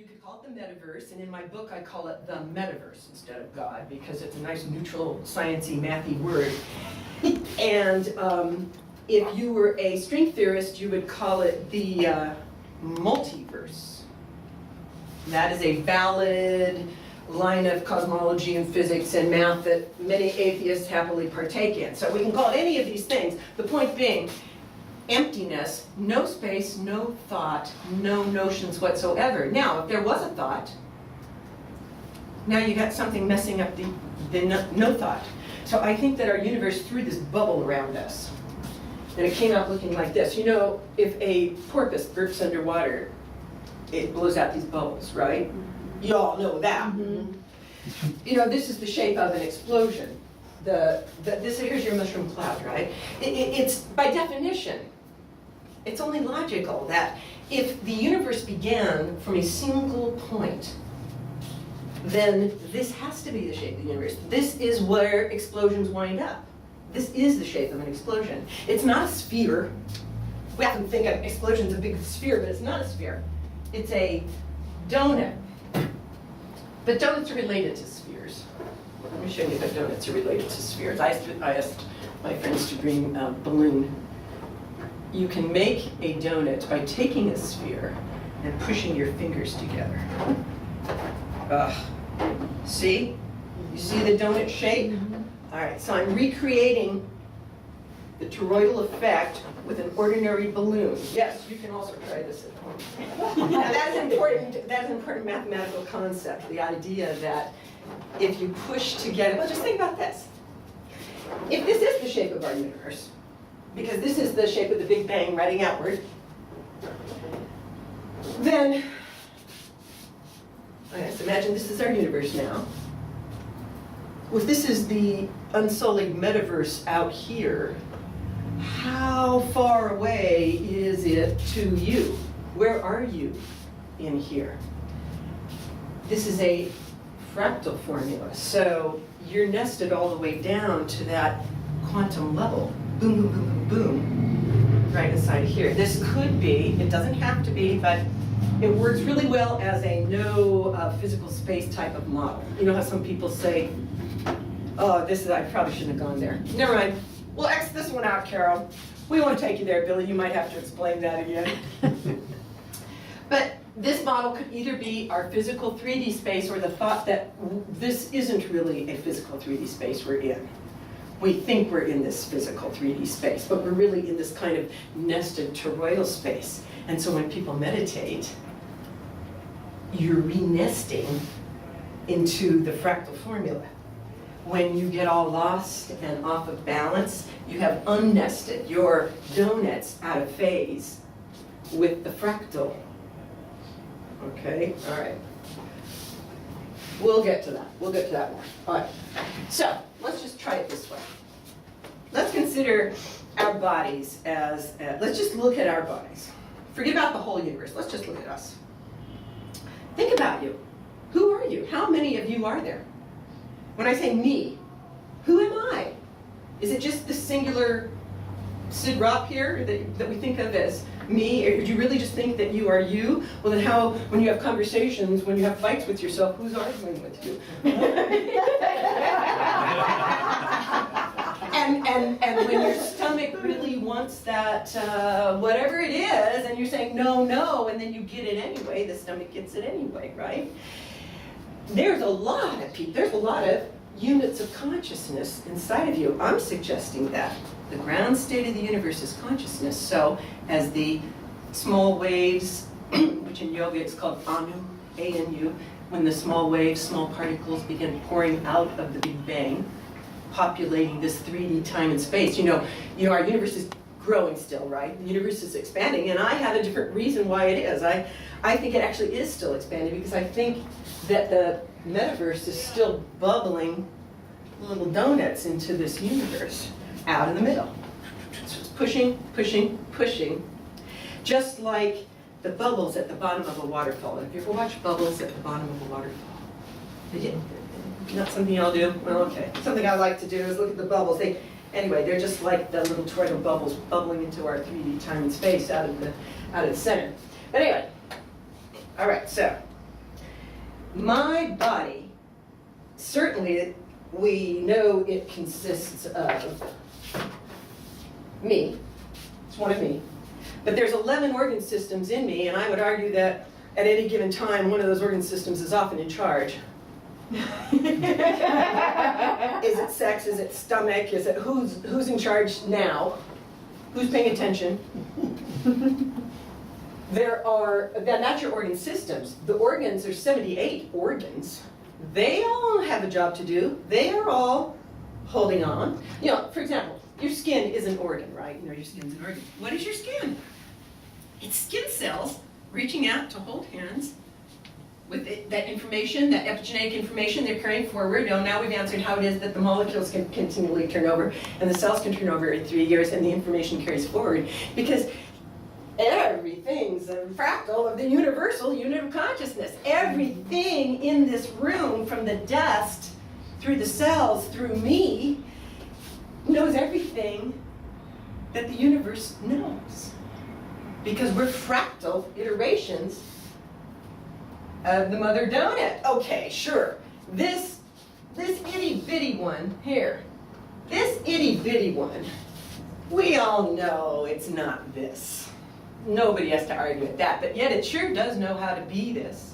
You could call it the metaverse, and in my book I call it the metaverse instead of God, because it's a nice neutral, sciencey, mathy word. And if you were a string theorist, you would call it the multiverse. That is a valid line of cosmology and physics and math that many atheists happily partake in. So we can call it any of these things. The point being, emptiness, no space, no thought, no notions whatsoever. Now, if there was a thought, now you got something messing up the no thought. So I think that our universe threw this bubble around us. And it came out looking like this. You know, if a porpoise burps underwater, it blows out these bubbles, right? You all know that. Mm-hmm. You know, this is the shape of an explosion. Here's your mushroom cloud, right? It's, by definition, it's only logical that if the universe began from a single point, then this has to be the shape of the universe. This is where explosions wind up. This is the shape of an explosion. It's not a sphere. We often think of explosions as a big sphere, but it's not a sphere. It's a donut. But donuts are related to spheres. Let me show you that donuts are related to spheres. I asked my friends to bring a balloon. You can make a donut by taking a sphere and pushing your fingers together. See? You see the donut shape? All right, so I'm recreating the toroidal effect with an ordinary balloon. Yes, you can also try this at home. Now that's an important mathematical concept, the idea that if you push together, well, just think about this. If this is the shape of our universe, because this is the shape of the Big Bang riding outward, then let's imagine this is our universe now. Well, if this is the unsullied metaverse out here, how far away is it to you? Where are you in here? This is a fractal formula, so you're nested all the way down to that quantum level. Boom, boom, boom, boom, boom, right inside here. This could be, it doesn't have to be, but it works really well as a no physical space type of model. You know how some people say, oh, I probably shouldn't have gone there. Never mind. We'll X this one out, Carol. We won't take you there, Billy. You might have to explain that again. But this model could either be our physical 3D space or the thought that this isn't really a physical 3D space we're in. We think we're in this physical 3D space, but we're really in this kind of nested toroidal space. And so when people meditate, you're re-nesting into the fractal formula. When you get all lost and off of balance, you have unnested your donuts out of phase with the fractal. Okay, all right. We'll get to that. We'll get to that more. All right. So let's just try it this way. Let's consider our bodies as, let's just look at our bodies. Forget about the whole universe. Let's just look at us. Think about you. Who are you? How many of you are there? When I say me, who am I? Is it just the singular Cyd Ropp here that we think of as me? Or do you really just think that you are you? Well, then how, when you have conversations, when you have fights with yourself, who's arguing with you? and when your stomach really wants that, whatever it is, and you're saying no, no, and then you get it anyway, the stomach gets it anyway, right? There's a lot of people, there's a lot of units of consciousness inside of you. I'm suggesting that the ground state of the universe is consciousness. So as the small waves, which in yoga it's called anu, A-N-U, when the small waves, small particles begin pouring out of the Big Bang, populating this 3D time and space. You know, our universe is growing still, right? The universe is expanding, and I have a different reason why it is. I think it actually is still expanding because I think that the metaverse is still bubbling little donuts into this universe out in the middle. So it's pushing, pushing, pushing, just like the bubbles at the bottom of a waterfall. Have you ever watched bubbles at the bottom of a waterfall? Not something y'all do? Well, okay. Something I like to do is look at the bubbles. Anyway, they're just like the little toroidal bubbles bubbling into our 3D time and space out of the center. But anyway, all right, so My body, certainly we know it consists of me. It's one of me. But there's 11 organ systems in me, and I would argue that at any given time, one of those organ systems is often in charge. Is it sex? Is it stomach? Is it who's in charge now? Who's paying attention? That's your organ systems. The organs, there's 78 organs. They all have a job to do. They are all holding on. You know, for example, your skin is an organ, right? You know, your skin's an organ. What is your skin? It's skin cells reaching out to hold hands with that information, that epigenetic information they're carrying forward. You know, now we've answered how it is that the molecules can continually turn over and the cells can turn over every 3 years and the information carries forward. Because everything's a fractal of the universal unit of consciousness. Everything in this room, from the dust, through the cells, through me, knows everything that the universe knows. Because we're fractal iterations of the mother donut. Okay, sure. This itty bitty one here, this itty bitty one, we all know it's not this. Nobody has to argue with that, but yet it sure does know how to be this.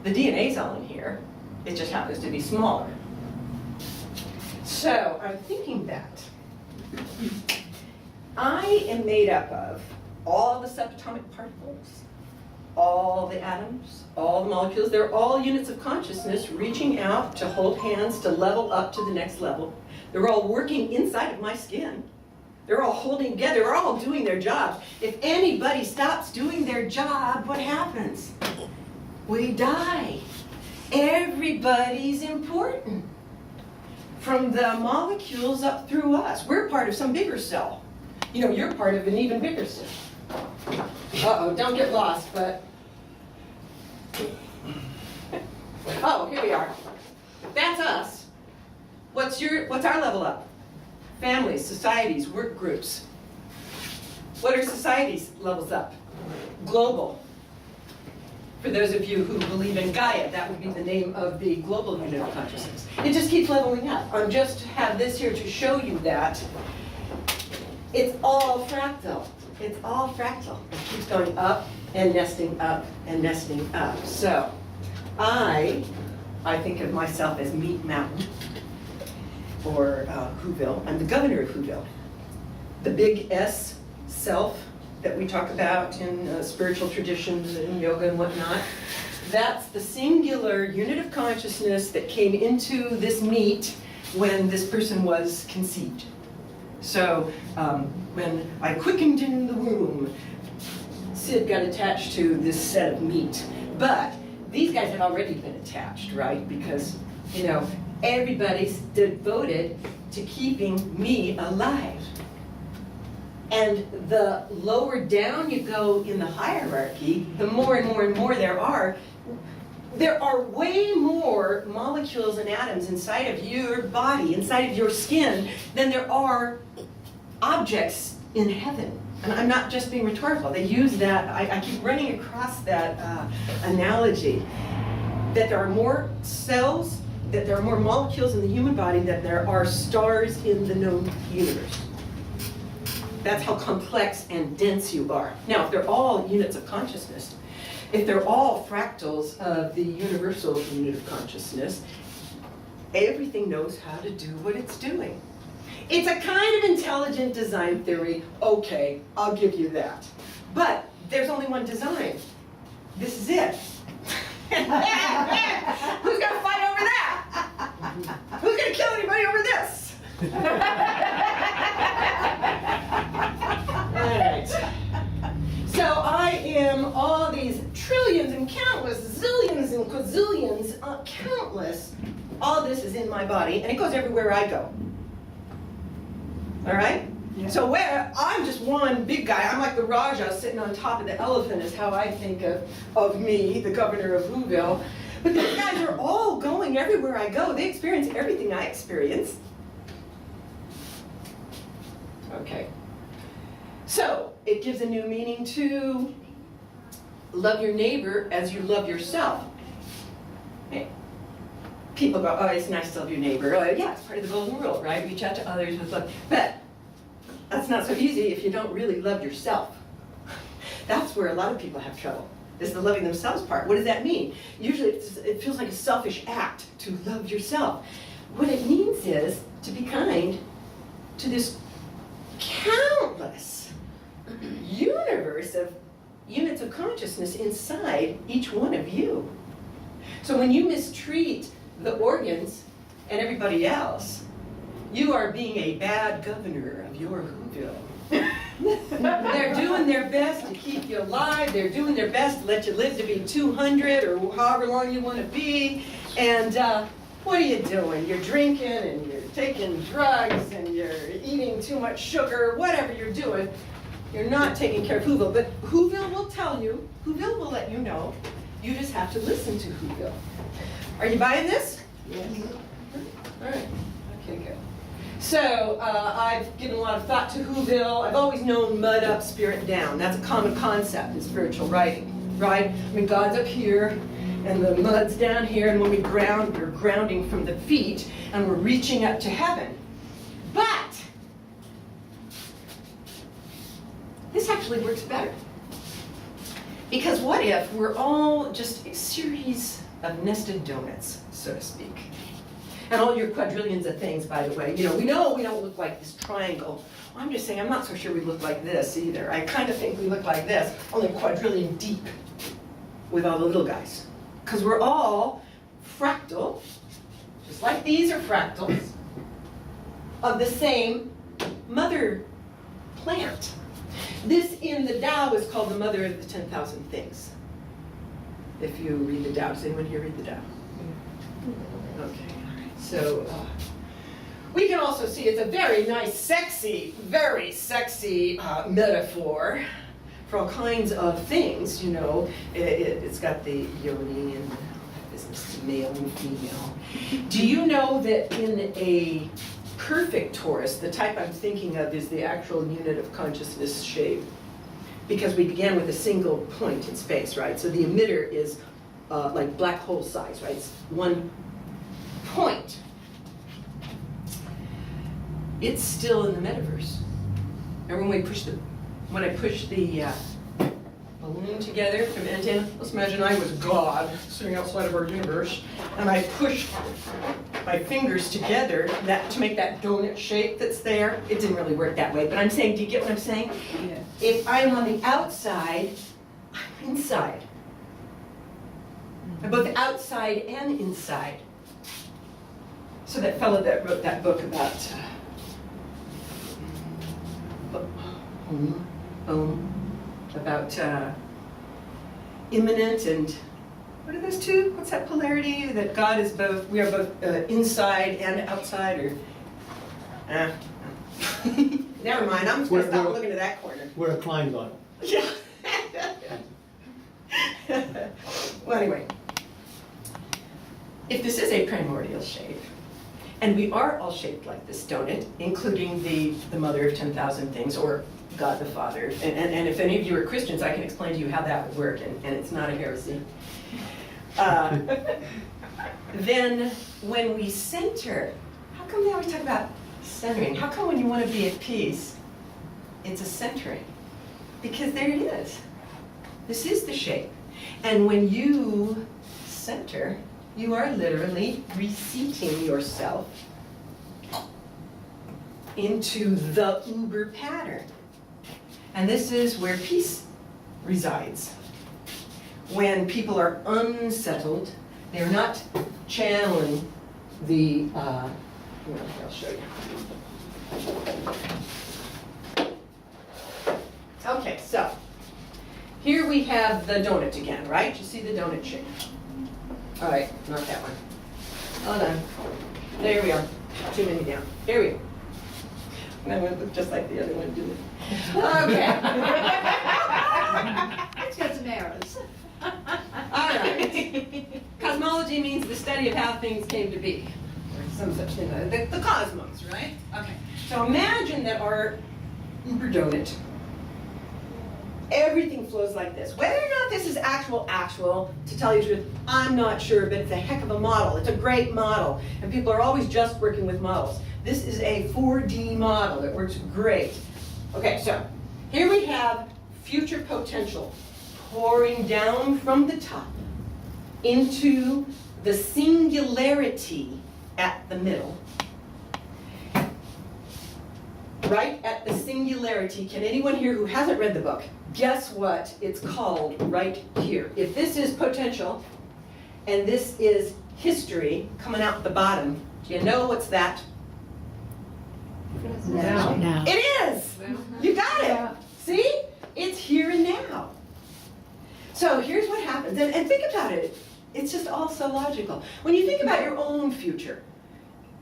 The DNA's all in here. It just happens to be smaller. So I'm thinking that I am made up of all the subatomic particles, all the atoms, all the molecules. They're all units of consciousness reaching out to hold hands to level up to the next level. They're all working inside of my skin. They're all holding together. They're all doing their jobs. If anybody stops doing their job, what happens? We die. Everybody's important. From the molecules up through us. We're part of some bigger cell. You know, you're part of an even bigger cell. Uh-oh, don't get lost, but... Oh, here we are. That's us. What's our level up? Families, societies, work groups. What are societies' levels up? Global. For those of you who believe in Gaia, that would be the name of the global unit of consciousness. It just keeps leveling up. I just have this here to show you that it's all fractal. It's all fractal. It keeps going up and nesting up and nesting up. So I think of myself as Meat Mountain, or Whoville. I'm the governor of Whoville. The big S, self, that we talk about in spiritual traditions and yoga and whatnot, that's the singular unit of consciousness that came into this meat when this person was conceived. So when I quickened in the womb, Cyd got attached to this set of meat. But these guys had already been attached, right? Because, you know, everybody's devoted to keeping me alive. And the lower down you go in the hierarchy, the more and more and more there are way more molecules and atoms inside of your body, inside of your skin, than there are objects in heaven. And I'm not just being rhetorical. They use that, I keep running across that analogy, that there are more cells, that there are more molecules in the human body than there are stars in the known universe. That's how complex and dense you are. Now, if they're all units of consciousness, if they're all fractals of the universal unit of consciousness, everything knows how to do what it's doing. It's a kind of intelligent design theory. Okay, I'll give you that. But there's only one design. This is it. Who's gonna fight over that? Who's gonna kill anybody over this? All right. So I am all these trillions and countless zillions and quazillions, countless. All this is in my body, and it goes everywhere I go. All right? Yeah. So where I'm just one big guy, I'm like the Raja sitting on top of the elephant is how I think of me, the governor of Whoville. But these guys are all going everywhere I go. They experience everything I experience. Okay. So it gives a new meaning to love your neighbor as you love yourself. people go, oh, it's nice to love your neighbor. Oh, yeah, it's part of the golden rule, right? Reach out to others with love. But that's not so easy if you don't really love yourself. That's where a lot of people have trouble, is the loving themselves part. What does that mean? Usually it feels like a selfish act to love yourself. What it means is to be kind to this countless universe of units of consciousness inside each one of you. So when you mistreat the organs and everybody else, you are being a bad governor of your Whoville. They're doing their best to keep you alive. They're doing their best to let you live to be 200 or however long you want to be. And what are you doing? You're drinking and you're taking drugs and you're eating too much sugar, whatever you're doing. You're not taking care of Whoville. But Whoville will tell you, Whoville will let you know. You just have to listen to Whoville. Are you buying this? Yes. All right. Okay, good. So I've given a lot of thought to Whoville. I've always known mud up, spirit down. That's a common concept in spiritual writing, right? I mean, God's up here, and the mud's down here, and when we ground, we're grounding from the feet, and we're reaching up to heaven. But this actually works better. Because what if we're all just a series of nested donuts, so to speak? And all your quadrillions of things, by the way. You know we don't look like this triangle. Well, I'm just saying, I'm not so sure we look like this either. I kind of think we look like this, only a quadrillion deep with all the little guys. Because we're all fractal, just like these are fractals, of the same mother plant. This in the Tao is called the mother of the 10,000 things. If you read the Tao, does anyone here read the Tao? Okay. So we can also see it's a very nice, sexy, very sexy metaphor for all kinds of things. You know, it's got the yoni and business, male and female. Do you know that in a perfect torus, the type I'm thinking of is the actual unit of consciousness shape? Because we began with a single point in space, right? So the emitter is like black hole size, right? It's one point. It's still in the metaverse. And when I push the balloon together from end to end, let's imagine I was God sitting outside of our universe, and I pushed my fingers together to make that donut shape that's there. It didn't really work that way, but I'm saying, do you get what I'm saying? Yes. If I'm on the outside, I'm inside. I'm both outside and inside. So that fellow that wrote that book about immanent and what are those two? What's that polarity? That God is both, we are both inside and outside, or never mind, I'm just gonna stop looking at that corner. We're a Kleinbot. Yeah. Well, anyway, if this is a primordial shape, and we are all shaped like this donut, including the mother of 10,000 things, or God the Father, and if any of you are Christians, I can explain to you how that would work, and it's not a heresy. Then when we center, how come they always talk about centering? How come when you want to be at peace, it's a centering? Because there it is. This is the shape. And when you center, you are literally reseating yourself into the uber pattern. And this is where peace resides. When people are unsettled, they're not channeling the, I'll show you. Okay, so here we have the donut again, right? You see the donut shape. All right, not that one. Hold on. There we are. Too many down. There we go. And I went look just like the other one, didn't it? Okay. It's got some arrows. All right. Cosmology means the study of how things came to be. Or some such thing. The cosmos, right? Okay. So imagine that our uber donut Everything flows like this. Whether or not this is actual, to tell you the truth, I'm not sure, but it's a heck of a model. It's a great model, and people are always just working with models. This is a 4D model that works great. Okay, so here we have future potential pouring down from the top into the singularity at the middle. Right at the singularity, can anyone here who hasn't read the book, guess what it's called right here? If this is potential, and this is history coming out the bottom, do you know what's that? Now. It is! You got it! Yeah. See? It's here and now. So here's what happens, and think about it. It's just all so logical. When you think about your own future,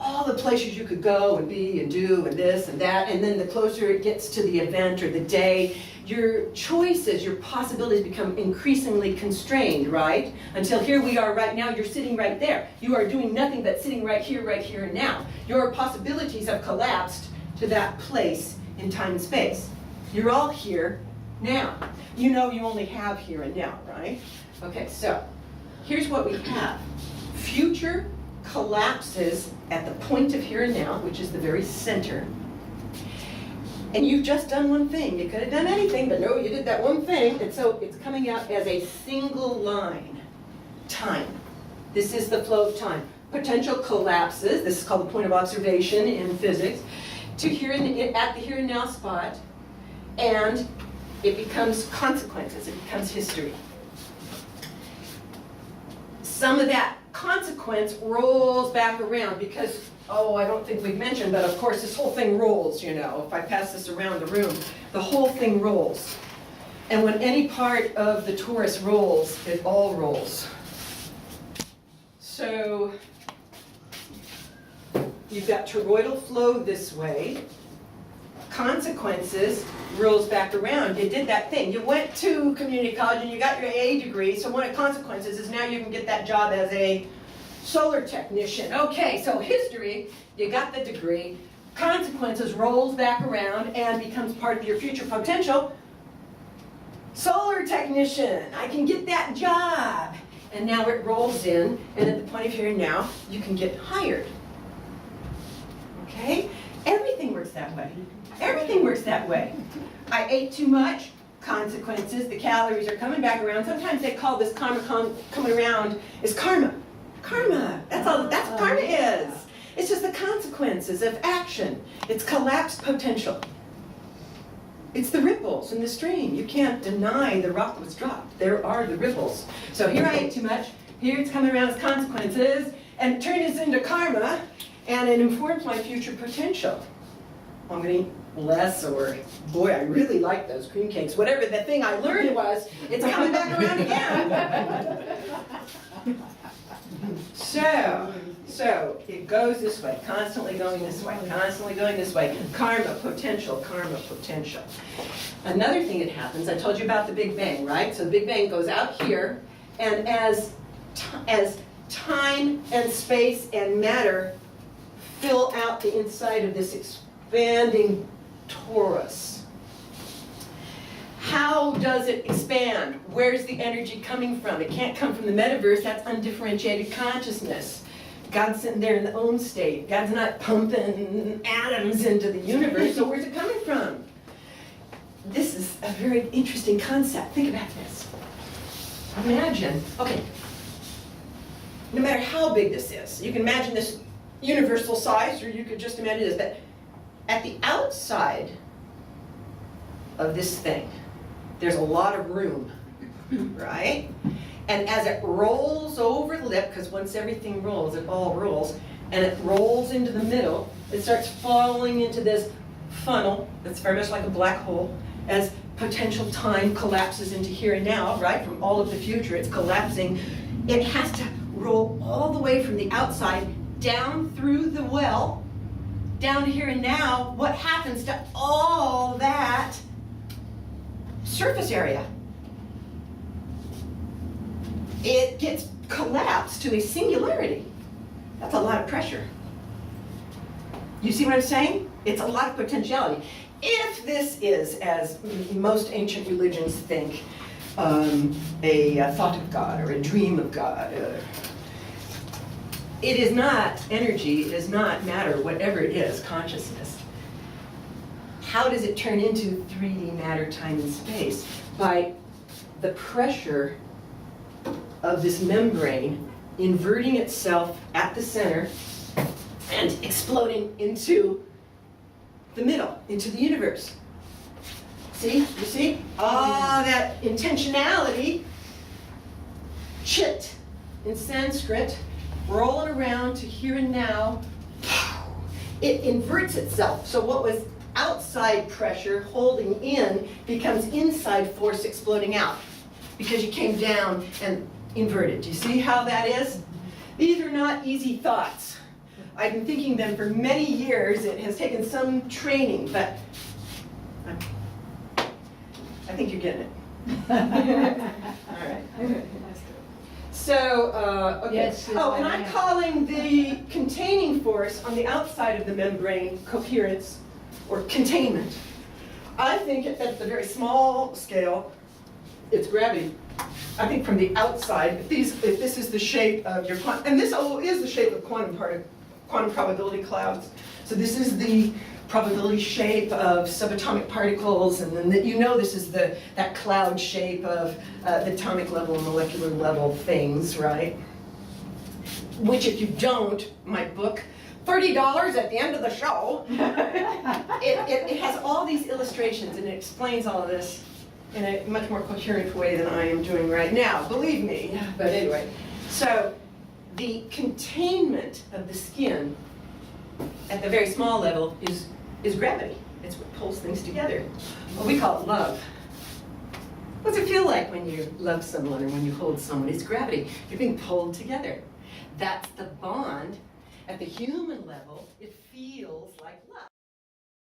all the places you could go and be and do and this and that, and then the closer it gets to the event or the day, your choices, your possibilities become increasingly constrained, right? Until here we are right now, you're sitting right there. You are doing nothing but sitting right here and now. Your possibilities have collapsed to that place in time and space. You're all here now. You know you only have here and now, right? Okay, so here's what we have. Future collapses at the point of here and now, which is the very center. And you've just done one thing. You could have done anything, but no, you did that one thing. And so it's coming out as a single line. Time. This is the flow of time. Potential collapses. This is called the point of observation in physics. To here and at the here and now spot. And it becomes consequences. It becomes history. Some of that consequence rolls back around because, oh, I don't think we've mentioned, but of course this whole thing rolls, you know. If I pass this around the room, the whole thing rolls. And when any part of the torus rolls, it all rolls. So you've got toroidal flow this way. Consequences rolls back around. You did that thing. You went to community college and you got your A degree, so one of the consequences is now you can get that job as a solar technician. Okay, so history, you got the degree. Consequences rolls back around and becomes part of your future potential. Solar technician, I can get that job. And now it rolls in, and at the point of here and now, you can get hired. Okay? Everything works that way. Everything works that way. I ate too much, consequences, the calories are coming back around. Sometimes they call this karma coming around is karma. Karma, that's what karma is. It's just the consequences of action. It's collapsed potential. It's the ripples in the stream. You can't deny the rock was dropped. There are the ripples. So here I ate too much, here it's coming around as consequences, and it turns into karma, and it informs my future potential. I'm going to eat less, or boy, I really like those cream cakes. Whatever the thing I learned was, it's coming back around again. So it goes this way, constantly going this way, constantly going this way. Karma, potential, karma, potential. Another thing that happens, I told you about the Big Bang, right? So the Big Bang goes out here, and as time and space and matter fill out the inside of this expanding torus. How does it expand? Where's the energy coming from? It can't come from the metaverse. That's undifferentiated consciousness. God's sitting there in the own state. God's not pumping atoms into the universe, so where's it coming from? This is a very interesting concept. Think about this. Imagine, okay, no matter how big this is, you can imagine this universal size, or you could just imagine this, that at the outside of this thing, there's a lot of room, right? And as it rolls over the lip, because once everything rolls, it all rolls, and it rolls into the middle, it starts falling into this funnel that's very much like a black hole. As potential time collapses into here and now, right? From all of the future, it's collapsing. It has to roll all the way from the outside down through the well, down to here and now. What happens to all that surface area? It gets collapsed to a singularity. That's a lot of pressure. You see what I'm saying? It's a lot of potentiality. if this is, as most ancient religions think, a thought of God or a dream of God, it is not energy, it is not matter, whatever it is, consciousness. How does it turn into 3D matter, time, and space? By the pressure of this membrane inverting itself at the center and exploding into the middle, into the universe. See? You see? Ah, that intentionality, chit in Sanskrit, rolling around to here and now, it inverts itself. So what was outside pressure holding in becomes inside force exploding out because you came down and inverted. Do you see how that is? These are not easy thoughts. I've been thinking them for many years. It has taken some training, but I think you're getting it. All right. So, okay. Yes, oh, and I'm calling the containing force on the outside of the membrane coherence or containment. I think at the very small scale, it's gravity. I think from the outside, if this is the shape of your and this is the shape of quantum probability clouds. So this is the probability shape of subatomic particles, and then you know this is that cloud shape of the atomic level and molecular level things, right? Which, if you don't, my book, $30 at the end of the show, it has all these illustrations and it explains all of this in a much more coherent way than I am doing right now, believe me. But anyway, so the containment of the skin at the very small level is gravity. It's what pulls things together. Well, we call it love. What does it feel like when you love someone or when you hold someone? It's gravity. You're being pulled together. That's the bond. At the human level, it feels like love.